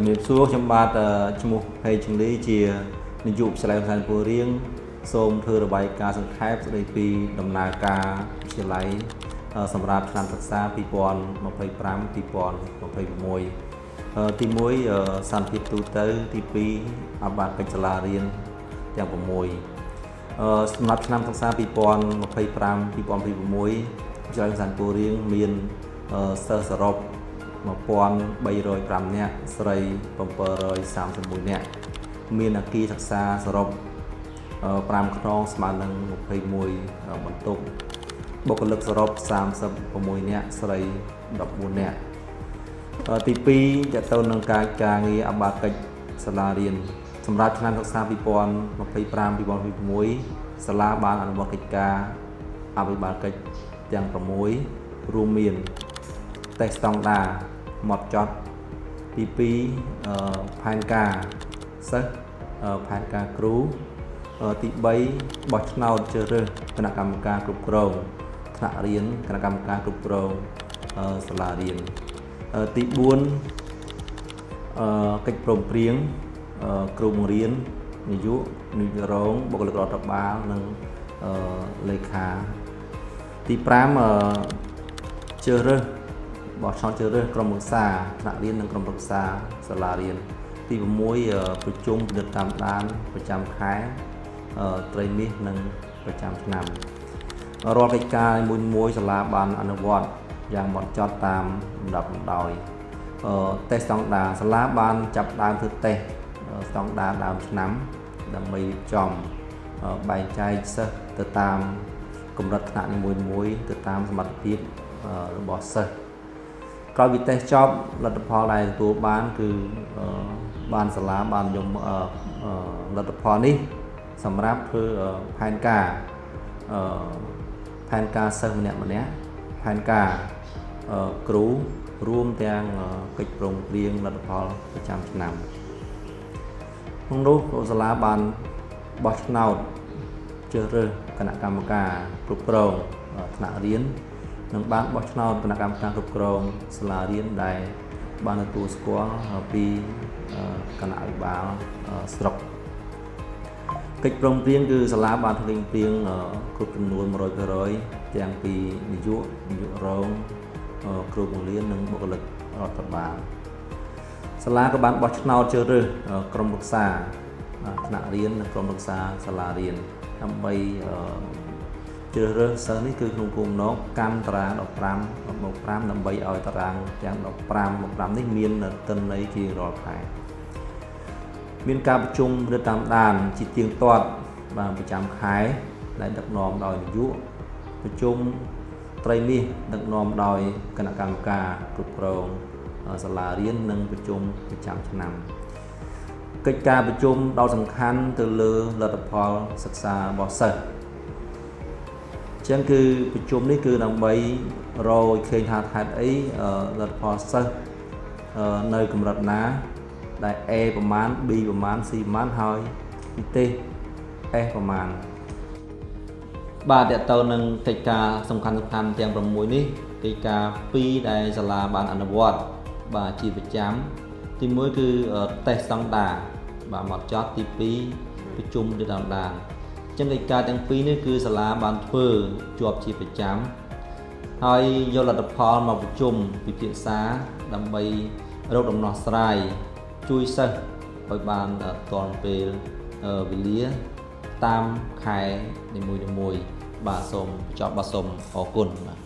ជំរាបសួរខ្ញុំបាទឈ្មោះហេជំលីជានាយកវិទ្យាល័យកំសាន្តពូរៀងសូមធ្វើរបាយការណ៍សង្ខេបស្ដីពីដំណើរការវិទ្យាល័យសម្រាប់ឆ្នាំសិក្សា2025-2026ទី1សន្តិភាពទូទៅទី2អបអរកិច្ចសាលារៀនទាំង6សម្រាប់ឆ្នាំសិក្សា2025-2026វិទ្យាល័យកំសាន្តពូរៀងមានសិស្សសរុប1305នាក់ស្រី731នាក់មានអគារសិក្សាសរុប5ខ្នងស្មើនឹង21បន្ទប់បុគ្គលិកសរុប36នាក់ស្រី14នាក់ទី2តទៅនឹងការងារអបអរកិច្ចសាលារៀនសម្រាប់ឆ្នាំសិក្សា2025-2026សាលាបានអនុវត្តកិច្ចការអភិបាលកិច្ចទាំង6រួមមានតេស្តស្តង់ដារម៉ត់ចត់ទី2ផែនការសិស្សផែនការគ្រូទី3បោះឆ្នោតជ្រើសរើសគណៈកម្មការគ្រប់គ្រងថ្នាក់រៀនគណៈកម្មការគ្រប់គ្រងសាលារៀនទី4កិច្ចព្រមព្រៀងគ្រូបង្រៀននាយករងបុគ្គលិករដ្ឋបាលនិងលេខាទី5ជ្រើសរើសបោះឆ្នោតជ្រើសរើសក្រុមប្រឹក្សាថ្នាក់រៀននិងក្រុមប្រឹក្សាសាលារៀនទី6ប្រជុំពិនិត្យតាមដានប្រចាំខែត្រីមាសនិងប្រចាំឆ្នាំរាល់កិច្ចការមួយសាលាបានអនុវត្តយ៉ាងហ្មត់ចត់តាមលំដាប់លំដោយតេស្តស្តង់ដារសាលាបានចាប់ដើមធ្វើតេស្តស្តង់ដារដើមឆ្នាំដើម្បីចំបែងចែកសិស្សទៅតាមកម្រិតថ្នាក់នីមួយៗទៅតាមសមត្ថភាពរបស់សិស្សក្រោយពីតេស្តចប់លទ្ធផលដែលទទួលបានគឺបានសាលាបានយកលទ្ធផលនេះសម្រាប់ធ្វើផែនការសិស្សម្នាក់ផែនការគ្រូរួមទាំងកិច្ចព្រមព្រៀងលទ្ធផលប្រចាំឆ្នាំក្នុងនោះសាលាបានបោះឆ្នោតជ្រើសរើសគណៈកម្មការគ្រប់គ្រងថ្នាក់រៀននិងបានបោះឆ្នោតគណៈកម្មការគ្រប់គ្រងសាលារៀនដែលបានទទួលស្គាល់ពីគណៈអភិបាលស្រុកកិច្ចព្រមព្រៀងគឺសាលាបានធ្វើកិច្ចព្រមព្រៀងគ្រប់ចំនួន 100% ទាំងពីនាយករងគ្រូបង្រៀននិងបុគ្គលិករដ្ឋបាលសាលាក៏បានបោះឆ្នោតជ្រើសរើសក្រុមប្រឹក្សាថ្នាក់រៀននិងក្រុមប្រឹក្សាសាលារៀនដើម្បីជ្រើសរើសសិស្សនេះគឺក្នុងគោលបំណងកម្មតារាង15/5ដើម្បីឲ្យតារាងទាំង15/5នេះមានទិន្នន័យជារាល់ខែមានការប្រជុំឬតាមដានជាទៀងទាត់បានប្រចាំខែដែលដឹកនាំដោយនាយកប្រជុំត្រីមាសដឹកនាំដោយគណៈកម្មការគ្រប់គ្រងសាលារៀននិងប្រជុំប្រចាំឆ្នាំកិច្ចការប្រជុំដ៏សំខាន់ទៅលើលទ្ធផលសិក្សារបស់សិស្សចឹងគឺប្រជុំនេះគឺដើម្បីរកឃើញថាហេតុអីលទ្ធផលសិស្សនៅកម្រិតណាដែល A ប្រមាណ B ប្រមាណ C ប្រមាណហើយនិទេស S ប្រមាណបាទតើតើនឹងកិច្ចការសំខាន់ទាំង6នេះកិច្ចការ2ដែលសាលាបានអនុវត្តបាទជាប្រចាំទី1គឺតេស្តស្តង់ដារបាទមកចត់ទី2ប្រជុំទៅតាមដានចឹងកិច្ចការទាំងពីរនេះគឺសាលាបានធ្វើជាប់ជាប្រចាំហើយយកលទ្ធផលមកប្រជុំពិភាក្សាដើម្បីរកដំណោះស្រាយជួយសិស្សឲ្យបានទាន់ពេលវេលាតាមខែនីមួយៗបាទសូមបញ្ចប់បាទសូមអរគុណបាទ